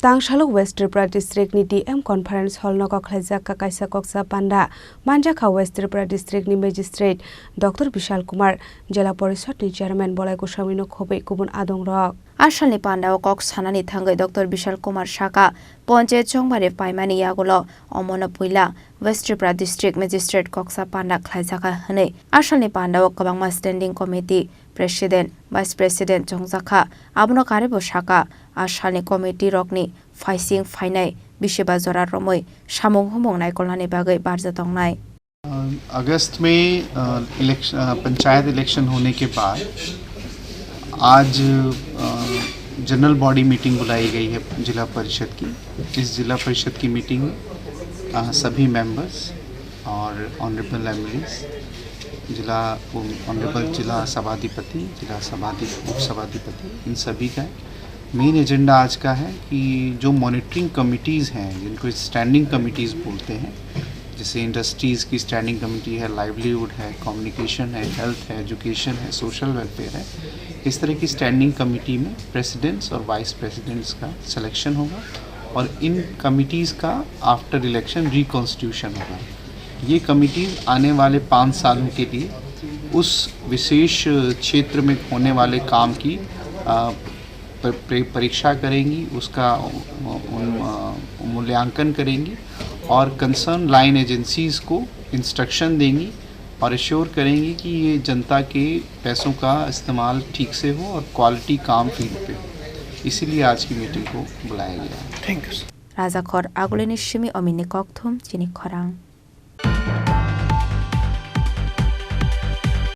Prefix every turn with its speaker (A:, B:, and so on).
A: Tangsalo West Tripura District ni DM Conference Hall Nogo Khlaijakha Kaisa Kokchap Panda Manjakha West Tripura District ni Magistrate Dr. Vishal Kumar Jela Parishad ni Chairman Bolai Goswami no Khobai Kubun Adong Rok Ashalni Panda o Kok Sanani Thangai Dr. Vishal Kumar Shaka Ponche Chongbare Paimani Yagulo Omona Puila West Tripura District Magistrate Kokchap Panda Khlaijakha Hane Ashalni Panda o Kabangma Standing Committee President Vice President Khlaijakha Abono Karebo Shaka Ashalni Committee Rokni Faising Fainai Bisheba Zora Romoi Shamong Homong Nai Kolani Bagai Barzatong Nai
B: अगस्त में panchayat election होने के बाद आज general body meeting बुलाई गई है जिला परिषद की। इस जिला परिषद की मीटिंग में सभी मेंबर्स और ऑनरेबल एमएलएस ऑनरेबल जिला सभाधिपति उपसभाधिपति इन सभी का मेन एजेंडा आज का है कि जो मॉनिटरिंग कमिटीज़ हैं जिनको स्टैंडिंग कमिटीज़ बोलते हैं, जैसे इंडस्ट्रीज़ की स्टैंडिंग कमेटी है, लाइवलीहुड है, कम्युनिकेशन है, हेल्थ है, एजुकेशन है, सोशल वेलफेयर है, इस तरह की स्टैंडिंग कमेटी में प्रेसिडेंट्स और वाइस प्रेसिडेंट्स का सिलेक्शन होगा और इन कमिटीज़ का आफ्टर इलेक्शन रिकॉन्स्टिट्यूशन होगा। ये कमिटीज़ आने वाले 5 सालों के लिए उस विशेष क्षेत्र में होने वाले काम की परीक्षा करेंगी, उसका मूल्यांकन करेंगी और कंसर्न लाइन एजेंसीज़ को इंस्ट्रक्शन देंगी और एश्योर करेंगी कि ये जनता के पैसों का इस्तेमाल ठीक से हो और क्वालिटी काम फील्ड पे हो। इसीलिए आज की मीटिंग को बुलाया गया है।
A: Thank you. राजा खर आगुलेनि शिमी अमिनी कक्थुम चिनी खरांग।